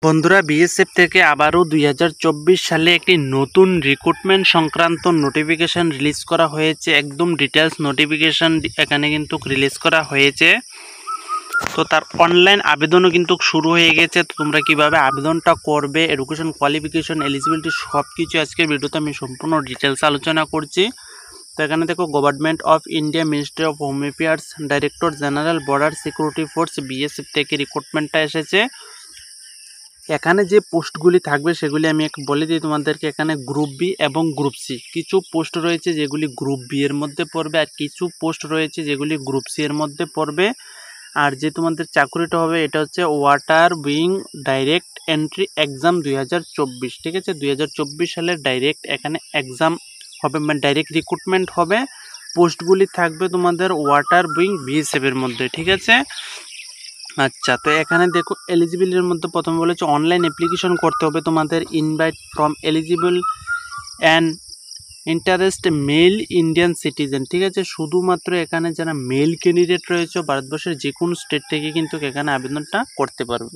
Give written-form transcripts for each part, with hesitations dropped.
বন্ধুরা, বিএসএফ থেকে আবারও 2024 সালে একটি নতুন রিক্রুটমেন্ট সংক্রান্ত নোটিফিকেশন রিলিজ করা হয়েছে। একদম ডিটেলস নোটিফিকেশন এখানে কিন্তু রিলিজ করা হয়েছে। তো তার অনলাইন আবেদনও কিন্তু শুরু হয়ে গেছে। তো তোমরা কিভাবে আবেদনটা করবে, এডুকেশন কোয়ালিফিকেশন, এলিজিবিলিটি সব কিছু আজকের ভিডিওতে আমি সম্পূর্ণ ডিটেলস আলোচনা করছি। তো এখানে দেখো, government of India, ministry of home affairs, director general, border security force, BSF থেকে রিক্রুটমেন্টটা এসেছে। এখানে যে পোস্টগুলি থাকবে সেগুলি আমি বলে দিই তোমাদেরকে। এখানে গ্রুপ বি এবং গ্রুপ সি কিছু পোস্ট রয়েছে যেগুলি গ্রুপ বি এর মধ্যে পড়বে, আর কিছু পোস্ট রয়েছে যেগুলি গ্রুপ সি এর মধ্যে পড়বে। আর যে তোমাদের চাকরিটা হবে এটা হচ্ছে water wing direct entry exam 2024। ঠিক আছে, 2024 সালের ডাইরেক্ট এখানে এক্সাম হবে, মানে ডাইরেক্ট রিক্রুটমেন্ট হবে। পোস্টগুলি থাকবে তোমাদের ওয়াটার উইং বিএসএফ এর মধ্যে। ঠিক আছে, আচ্ছা। তো এখানে দেখো, এলিজিবিলিটির মধ্যে প্রথমে বলেছে অনলাইন অ্যাপ্লিকেশন করতে হবে তোমাদের। Invite from eligible and interest mail Indian citizen. ঠিক আছে, শুধুমাত্র এখানে যারা মেল ক্যান্ডিডেট রয়েছে ভারতবর্ষের যে কোনো স্টেট থেকে কিন্তু এখানে আবেদনটা করতে পারবে।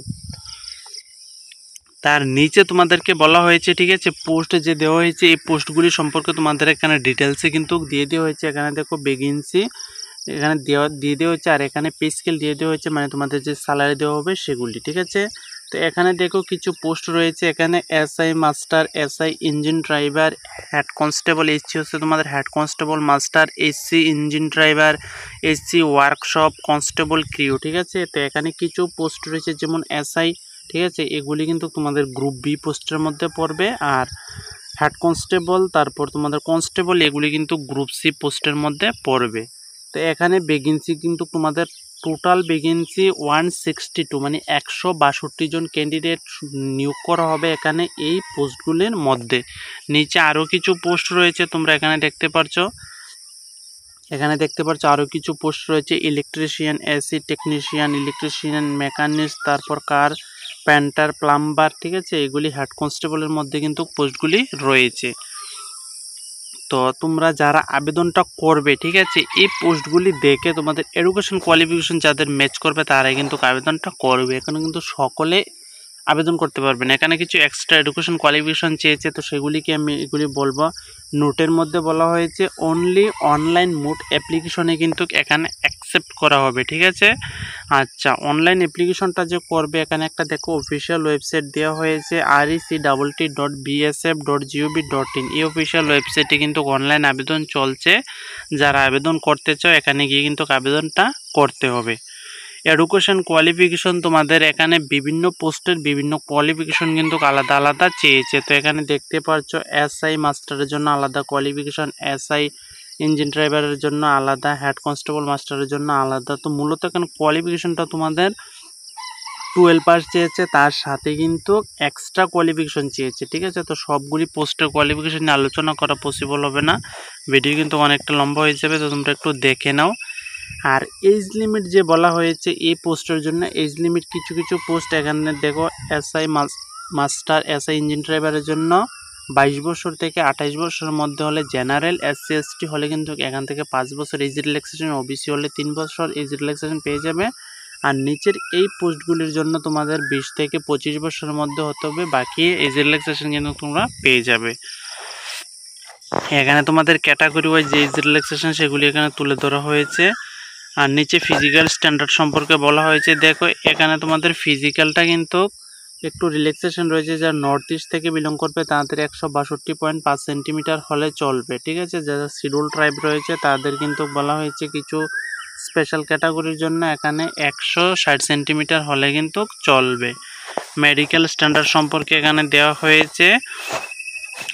তার নিচে তোমাদেরকে বলা হয়েছে, ঠিক আছে, পোস্ট যে দেওয়া হয়েছে এই পোস্টগুলি সম্পর্কে তোমাদের এখানে ডিটেলসে কিন্তু দিয়ে দেওয়া হয়েছে। এখানে দেখো, ভ্যাকেন্সি এখানে দিয়ে দেওয়া হচ্ছে, আর এখানে পে স্কেল দিয়ে দেওয়া হচ্ছে, মানে তোমাদের যে স্যালারি দেওয়া হবে সেগুলি। ঠিক আছে, তো এখানে দেখো কিছু পোস্ট রয়েছে। এখানে SI master, SI engine driver, head constable, SC হচ্ছে তোমাদের head constable master, SC engine driver, SC workshop constable crew. ঠিক আছে, তো এখানে কিছু পোস্ট রয়েছে যেমন এসআই। ঠিক আছে, এগুলি কিন্তু তোমাদের গ্রুপ বি পোস্টের মধ্যে পড়বে। আর হেড কনস্টেবল, তারপর তোমাদের কনস্টেবল, এগুলি কিন্তু গ্রুপ সি পোস্টের মধ্যে পড়বে। তো এখানে ভ্যাকেন্সি কিন্তু তোমাদের টোটাল ভ্যাকেন্সি 162, মানে 162 জন ক্যান্ডিডেট নিয়োগ করা হবে এখানে এই পোস্টগুলির মধ্যে। নিচে আরও কিছু পোস্ট রয়েছে, তোমরা এখানে দেখতে পারছো। আরও কিছু পোস্ট রয়েছে, electrician, AC technician, electrician, mechanics, তারপর কার পেন্টার, প্লাম্বার। ঠিক আছে, এগুলি হেড কনস্টেবলের মধ্যে কিন্তু পোস্টগুলি রয়েছে। তো তোমরা যারা আবেদনটা করবে, ঠিক আছে, এই পোস্টগুলি দেখে তোমাদের এডুকেশন কোয়ালিফিকেশন যাদের ম্যাচ করবে তারাই কিন্তু আবেদনটা করবে। এখানে কিন্তু সকলে আবেদন করতে পারবেন। এখানে কিছু এক্সট্রা এডুকেশন কোয়ালিফিকেশন চেয়েছে, তো সেগুলিকে আমি এগুলি বলবো। নোটের মধ্যে বলা হয়েছে অনলি অনলাইন মোড অ্যাপ্লিকেশনে কিন্তু এখানে অ্যাকসেপ্ট করা হবে। ঠিক আছে, আচ্ছা, অনলাইন অ্যাপ্লিকেশনটা যে করবে এখানে একটা দেখো অফিসিয়াল ওয়েবসাইট দেওয়া হয়েছে, rect.bsf.gov.in। এই অফিসিয়াল ওয়েবসাইটে কিন্তু অনলাইন আবেদন চলছে। যারা আবেদন করতে চাও এখানে গিয়ে কিন্তু আবেদনটা করতে হবে। এডুকেশন কোয়ালিফিকেশন তোমাদের এখানে বিভিন্ন পোস্টের বিভিন্ন কোয়ালিফিকেশন কিন্তু আলাদা আলাদা চেয়েছে। তো এখানে দেখতে পাচ্ছ এসআই মাস্টারের জন্য আলাদা কোয়ালিফিকেশন, এসআই ইঞ্জিন ড্রাইভারের জন্য আলাদা, হেড কনস্টেবল মাস্টারের জন্য আলাদা। তো মূলত এখানে কোয়ালিফিকেশনটা তোমাদের 12 পাস চেয়েছে, তার সাথে কিন্তু এক্সট্রা কোয়ালিফিকেশন চেয়েছে। ঠিক আছে, তো সবগুলি পোস্টের কোয়ালিফিকেশন নিয়ে আলোচনা করা পসিবল হবে না, ভিডিও কিন্তু অনেকটা লম্বা হয়ে যাবে। তো তোমরা একটু দেখে নাও। আর এজ লিমিট যে বলা হয়েছে এই পোস্টের জন্য, এজ লিমিট কিছু কিছু পোস্ট এখানে দেখো, এসআই মাস্টার, এসআই ইঞ্জিন ড্রাইভারের জন্য 22 বছর থেকে 28 বছরের মধ্যে হলে জেনারেল, এসসি এসটি হলে কিন্তু এখান থেকে 5 বছর এজ রিল্যাক্সেশন, ওবিসি হলে 3 বছর এজ রিল্যাক্সেশন পেয়ে যাবে। আর নিচের এই পোস্টগুলির জন্য তোমাদের 20 থেকে 25 বছরের মধ্যে হতে হবে, বাকি এজ রিল্যাক্সেশন কিন্তু তোমরা পেয়ে যাবে। এখানে তোমাদের ক্যাটাগরি ওয়াইজ যে এজ রিল্যাক্সেশন সেগুলি এখানে তুলে ধরা হয়েছে। আর নিচে ফিজিক্যাল স্ট্যান্ডার্ড সম্পর্কে বলা হয়েছে। দেখো, এখানে তোমাদের ফিজিক্যালটা কিন্তু একটু রিল্যাক্সেশন রয়েছে। যারা নর্থ ইস্ট থেকে বিলং করবে তাদের 162.5 সেন্টিমিটার হলে চলবে। ঠিক আছে, যারা শিডিউল ট্রাইব রয়েছে তাদের কিন্তু বলা হয়েছে কিছু স্পেশাল ক্যাটাগরির জন্য এখানে 160 সেন্টিমিটার হলে কিন্তু চলবে। মেডিকেল স্ট্যান্ডার্ড সম্পর্কে এখানে দেওয়া হয়েছে।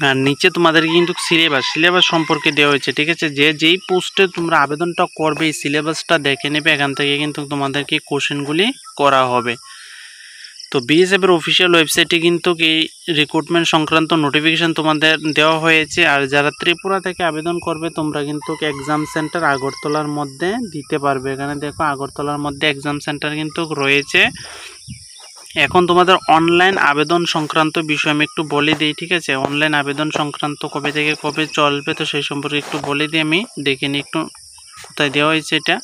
আর নিচে তোমাদেরকে কিন্তু সিলেবাস সম্পর্কে দেওয়া হয়েছে। ঠিক আছে, যেই পোস্টে তোমরা আবেদনটা করবে এই সিলেবাসটা দেখে নেবে, এখান থেকে কিন্তু তোমাদেরকে কোশ্চেনগুলি করা হবে। তো বিএসএফ এর অফিসিয়াল ওয়েবসাইটে কিন্তু এই রিক্রুটমেন্ট সংক্রান্ত নোটিফিকেশন তোমাদের দেওয়া হয়েছে। আর যারা ত্রিপুরা থেকে আবেদন করবে তোমরা কিন্তু এক্সাম সেন্টার আগরতলার মধ্যে দিতে পারবে। এখানে দেখো আগরতলার মধ্যে এক্সাম সেন্টার কিন্তু রয়েছে। এখন তোমাদের অনলাইন আবেদন সংক্রান্ত বিষয় আমি একটু বলে দিই। ঠিক আছে, অনলাইন আবেদন সংক্রান্ত কবে থেকে কবে চলবে তো সেই সম্পর্কে একটু বলে দিই। আমি দেখে নিই একটু কোথায় দেওয়া হয়েছে এটা।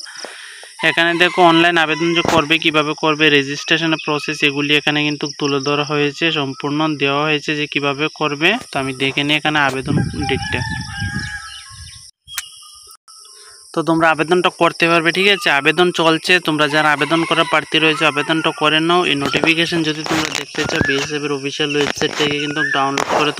এখানে দেখো অনলাইন আবেদন যে করবে, কিভাবে করবে, রেজিস্ট্রেশনের প্রসেস, এগুলি এখানে কিন্তু তুলে ধরা হয়েছে, সম্পূর্ণ দেওয়া হয়েছে যে কিভাবে করবে। তো আমি দেখে নিই এখানে আবেদন ডেটটা। তো তোমরা আবেদনটা করতে পারবে, ঠিক আছে। আবেদন চলছে, তোমরা যারা আবেদন করার প্রার্থী রয়েছে আবেদনটা করে নাও। এই নোটিফিকেশন যদি তোমরা দেখতে চাও বিএসএফ এর অফিসিয়াল ওয়েবসাইট থেকে কিন্তু ডাউনলোড করে